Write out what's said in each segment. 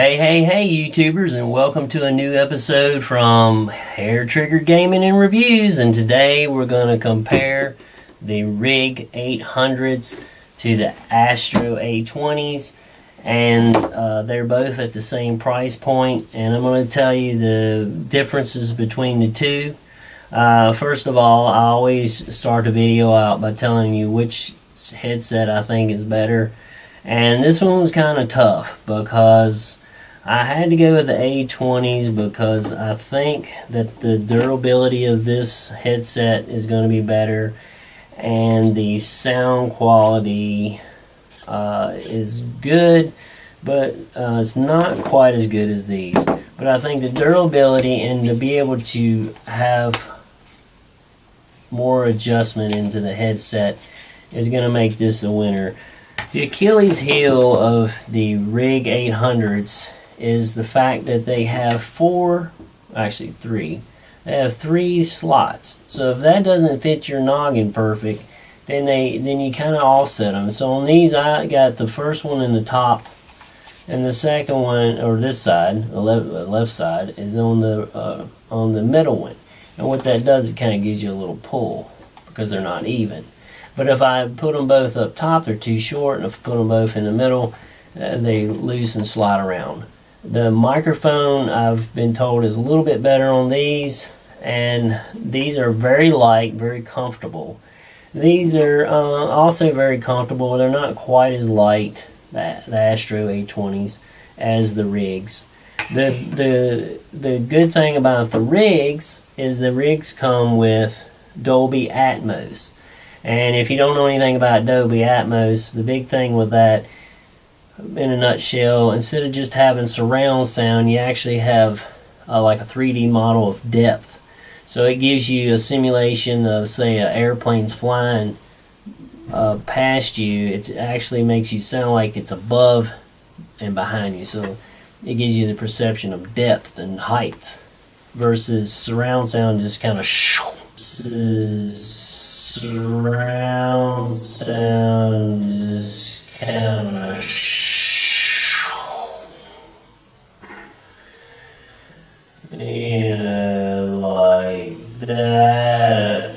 Hey, YouTubers, and welcome to a new episode from Hair Trigger Gaming and Reviews. And today we're going to compare the Rig 800s to the Astro A20s. And they're both at the same price point. And I'm going to tell you the differences between the two. First of all, I always start the video out by telling you which headset I think is better. And this one was kind of tough because I had to go with the A20s because I think that the durability of this headset is going to be better, and the sound quality is good, but it's not quite as good as these. But I think the durability and to be able to have more adjustment into the headset is going to make this a winner. The Achilles heel of the Rig 800s is the fact that they have three. They have three slots. So if that doesn't fit your noggin perfect, then you kind of offset them. So on these, I got the first one in the top, and the second one, or this side, the left side, is on the middle one. And what that does, it kind of gives you a little pull because they're not even. But if I put them both up top, they're too short, and if I put them both in the middle, they loose and slide around. The microphone, I've been told, is a little bit better on these, and these are very light, very comfortable. These are also very comfortable. They're not quite as light, the Astro A20s, as the Rigs. The good thing about the Rigs is the Rigs come with Dolby Atmos. And if you don't know anything about Dolby Atmos, the big thing with that, in a nutshell, instead of just having surround sound, you actually have like a 3D model of depth. So it gives you a simulation of, say, an airplane's flying past you. It actually makes you sound like it's above and behind you. So it gives you the perception of depth and height versus surround sound just kind of surround sound just kind of like that,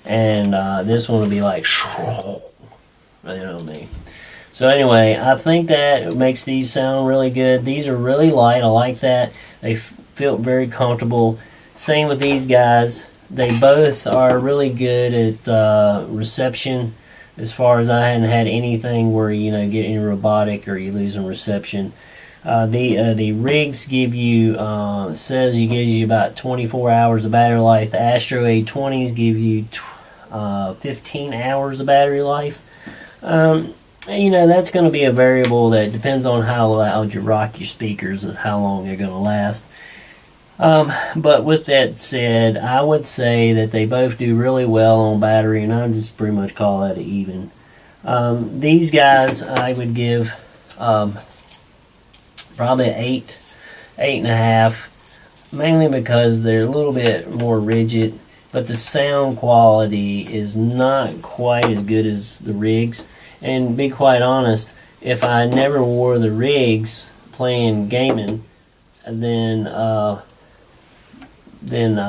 and this one will be like, you know what I mean. So anyway, I think that makes these sound really good. These are really light. I like that. They feel very comfortable. Same with these guys. They both are really good at reception. As far as I hadn't had anything where get any robotic or you losing reception. The Rigs give you gives you about 24 hours of battery life. The Astro A20s give you 15 hours of battery life. That's going to be a variable that depends on how loud you rock your speakers and how long they're going to last. But with that said, I would say that they both do really well on battery, and I just pretty much call that an even. These guys I would give probably an 8.5, mainly because they're a little bit more rigid, but the sound quality is not quite as good as the Rigs. And to be quite honest, if I never wore the Rigs playing gaming, then I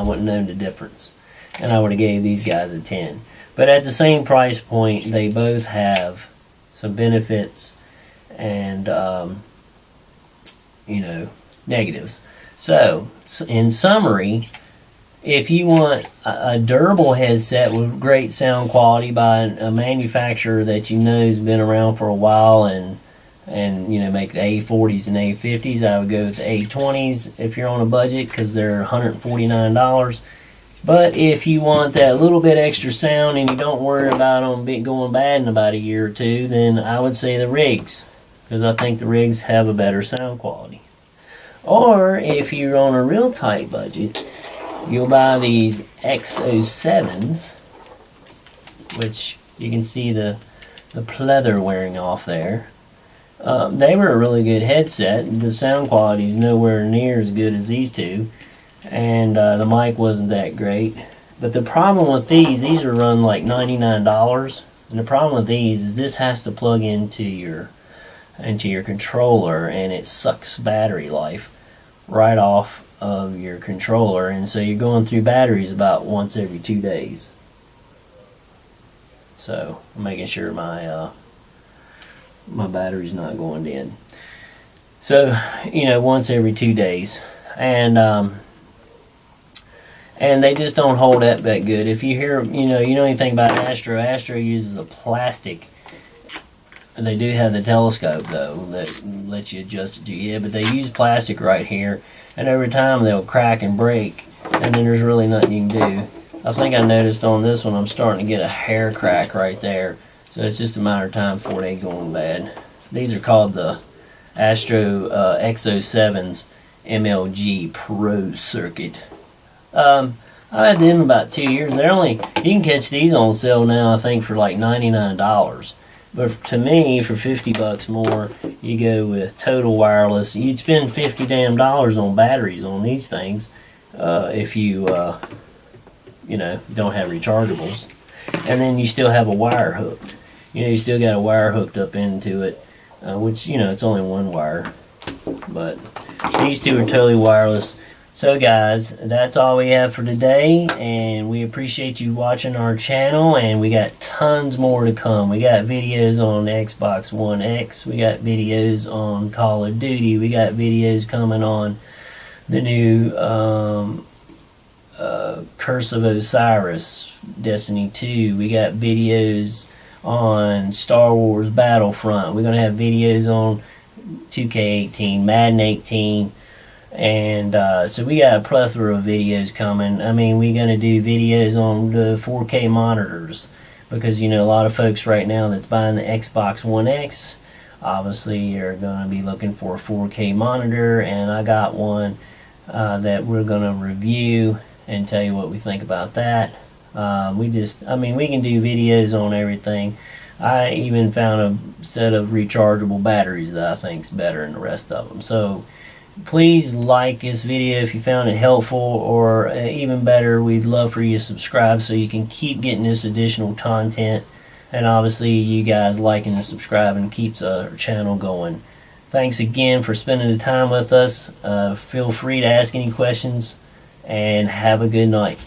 wouldn't know the difference, and I would have gave these guys a 10. But at the same price point, they both have some benefits and negatives. So in summary, if you want a durable headset with great sound quality by a manufacturer that has been around for a while and make the A40s and A50s, I would go with the A20s if you're on a budget because they're $149. But if you want that little bit extra sound and you don't worry about them going bad in about a year or two, then I would say the Rigs, because I think the Rigs have a better sound quality. Or if you're on a real tight budget, you'll buy these X07s, which you can see the pleather wearing off there. They were a really good headset. The sound quality is nowhere near as good as these two, and the mic wasn't that great. But the problem with these are run like $99, and the problem with these is this has to plug into your into your controller, and it sucks battery life right off of your controller, and so you're going through batteries about once every 2 days. So I'm making sure my my battery's not going dead. So, you know, once every 2 days, and they just don't hold up that good. If you hear, you know anything about Astro, Astro uses a plastic. They do have the telescope though that lets you adjust it to you, but they use plastic right here, and over time they'll crack and break, and then there's really nothing you can do. I think I noticed on this one I'm starting to get a hair crack right there, so it's just a matter of time before they go bad. These are called the Astro X07's MLG Pro Circuit. I had them about 2 years. They're only, you can catch these on sale now, I think, for like $99. But to me, for 50 bucks more, you go with total wireless. You'd spend $50 damn on batteries on these things if you you know, don't have rechargeables. And then you still have a wire hooked. You know, you still got a wire hooked up into it, which, you know, it's only one wire. But these two are totally wireless. So guys, that's all we have for today, and we appreciate you watching our channel, and we got tons more to come. We got videos on Xbox One X, we got videos on Call of Duty, we got videos coming on the new Curse of Osiris, Destiny 2, we got videos on Star Wars Battlefront, we're going to have videos on 2K18, Madden 18, and so we got a plethora of videos coming. I mean, we're going to do videos on the 4K monitors, because, you know, a lot of folks right now that's buying the Xbox One X obviously are going to be looking for a 4K monitor, and I got one that we're going to review and tell you what we think about that. I mean, we can do videos on everything. I even found a set of rechargeable batteries that I think is better than the rest of them. So please like this video if you found it helpful, or even better, we'd love for you to subscribe so you can keep getting this additional content. And obviously you guys liking and subscribing keeps our channel going. Thanks again for spending the time with us. Feel free to ask any questions, and have a good night.